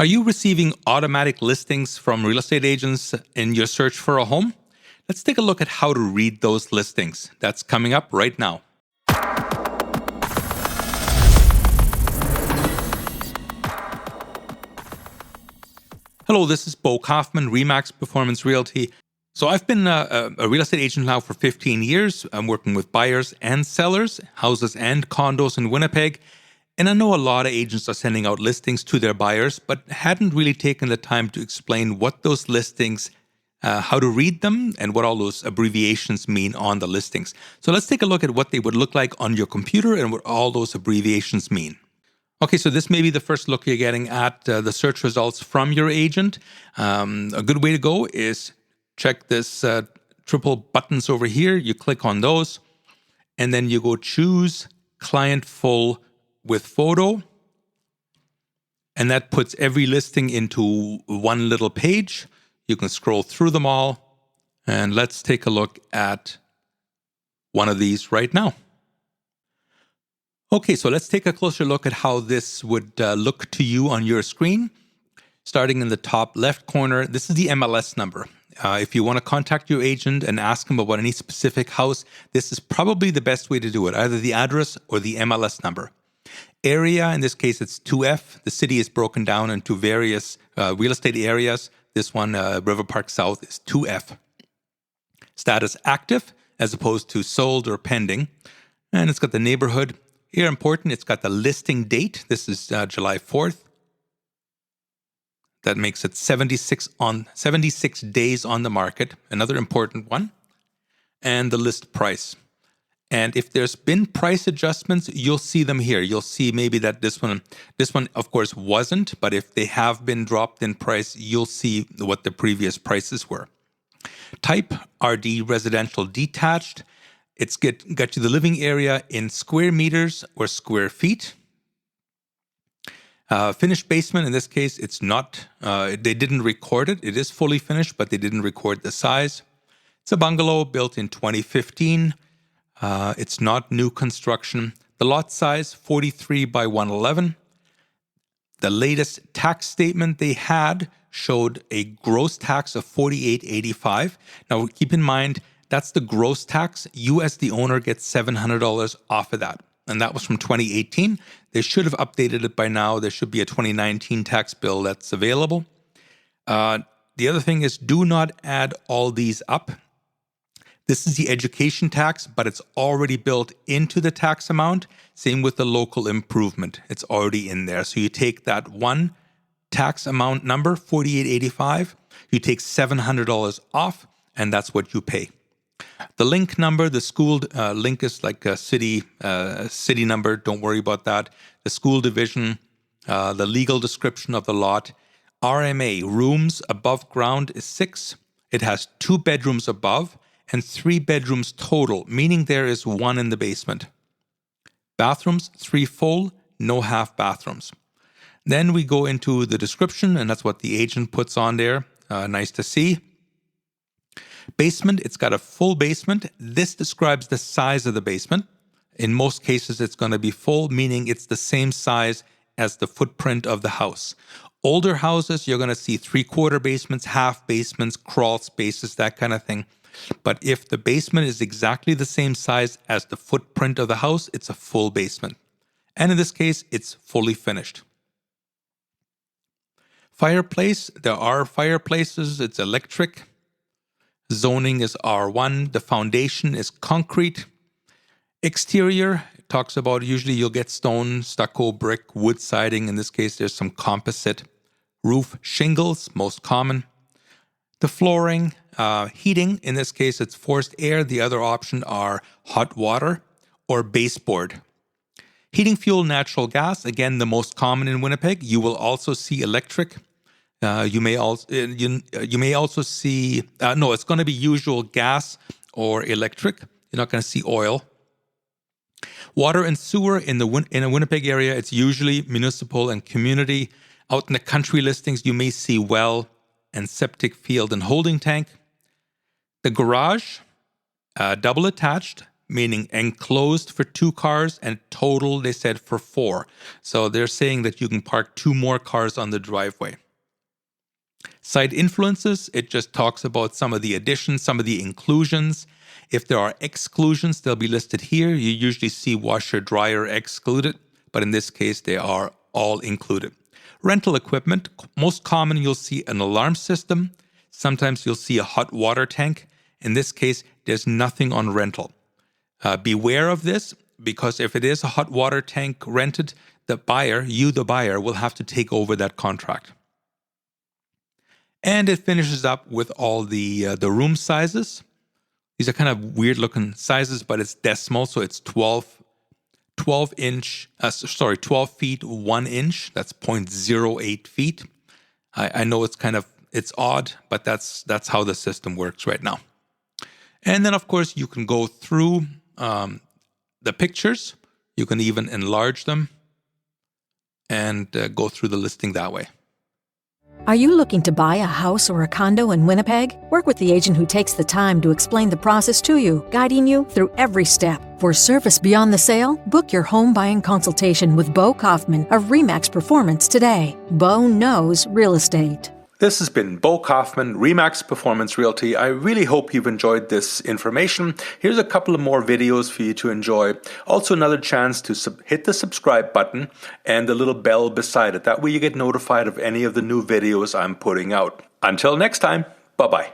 Are you receiving automatic listings from real estate agents in your search for a home? Let's take a look at how to read those listings. That's coming up right now. Hello, this is 𝗀𝗀𝘀𝘀, RE/MAX Performance Realty. So I've been a real estate agent now for 15 years. I'm working with buyers and sellers, houses and condos in Winnipeg. And I know a lot of agents are sending out listings to their buyers, but hadn't really taken the time to explain what those listings, how to read them, and what all those abbreviations mean on the listings. So let's take a look at what they would look like on your computer and what all those abbreviations mean. Okay, so this may be the first look you're getting at the search results from your agent. A good way to go is check this triple buttons over here. You click on those, and then you go choose client full with photo, and that puts every listing into one little page. You can scroll through them all, and let's take a look at one of these right now. Okay, so let's take a closer look at how this would look to you on your screen. Starting in the top left corner, this is the MLS number. If you want to contact your agent and ask him about any specific house, this is probably the best way to do it, either the address or the MLS number. Area, in this case, it's 2F. The city is broken down into various real estate areas. This one, River Park South, is 2F. Status active, as opposed to sold or pending. And it's got the neighborhood. Here, important, it's got the listing date. This is July 4th. That makes it 76 days on the market. Another important one. And the list price. And if there's been price adjustments, you'll see them here. You'll see maybe that this one, of course, wasn't. But if they have been dropped in price, you'll see what the previous prices were. Type, RD, residential detached. It's got you the living area in square meters or square feet. Finished basement, in this case, it's not, they didn't record it. It is fully finished, but they didn't record the size. It's a bungalow built in 2015. It's not new construction. The lot size, 43 by 111. The latest tax statement they had showed a gross tax of $48.85. Now, keep in mind, that's the gross tax. You, as the owner, get $700 off of that. And that was from 2018. They should have updated it by now. There should be a 2019 tax bill that's available. The other thing is, do not add all these up. This is the education tax, but it's already built into the tax amount. Same with the local improvement. It's already in there. So you take that one tax amount number, $48.85, you take $700 off, and that's what you pay. The link number, the school link is like a city number. Don't worry about that. The school division, the legal description of the lot. RMA, rooms above ground, is 6. It has 2 bedrooms above and 3 bedrooms total, meaning there is 1 in the basement. Bathrooms, 3 full, no half bathrooms. Then we go into the description, and that's what the agent puts on there. Nice to see. Basement, it's got a full basement. This describes the size of the basement. In most cases, it's going to be full, meaning it's the same size as the footprint of the house. Older houses, you're going to see 3/4 basements, half basements, crawl spaces, that kind of thing. But if the basement is exactly the same size as the footprint of the house, it's a full basement. And in this case, it's fully finished. Fireplace, there are fireplaces. It's electric. Zoning is R1. The foundation is concrete. Exterior, it talks about usually you'll get stone, stucco, brick, wood siding. In this case, there's some composite. Roof, shingles, most common. The flooring, heating, in this case, it's forced air. The other option are hot water or baseboard. Heating fuel, natural gas, again, the most common in Winnipeg. You will also see electric. You may also see, it's going to be usual gas or electric. You're not going to see oil. Water and sewer in a Winnipeg area, it's usually municipal and community. Out in the country listings, you may see well and septic field and holding tank. The garage, double attached, meaning enclosed for 2 cars, and total, they said, for 4. So they're saying that you can park 2 more cars on the driveway. Site influences, it just talks about some of the additions, some of the inclusions. If there are exclusions, they'll be listed here. You usually see washer, dryer excluded, but in this case, they are all included. Rental equipment, most common, you'll see an alarm system. Sometimes you'll see a hot water tank. In this case, there's nothing on rental. Beware of this, because if it is a hot water tank rented, the buyer, the buyer, will have to take over that contract. And it finishes up with all the room sizes. These are kind of weird looking sizes, but it's decimal, so it's 12 feet 1 inch. That's 0.08 feet. I know it's odd, but that's how the system works right now. And then, of course, you can go through the pictures. You can even enlarge them and go through the listing that way. Are you looking to buy a house or a condo in Winnipeg? Work with the agent who takes the time to explain the process to you, guiding you through every step. For service beyond the sale, book your home buying consultation with 𝗀𝗀𝘁𝗀𝘀 of RE/MAX Performance today. Bo knows real estate. This has been 𝗀𝗀𝗁, RE/MAX Performance Realty. I really hope you've enjoyed this information. Here's a couple of more videos for you to enjoy. Also another chance to hit the subscribe button and the little bell beside it. That way you get notified of any of the new videos I'm putting out. Until next time, bye-bye.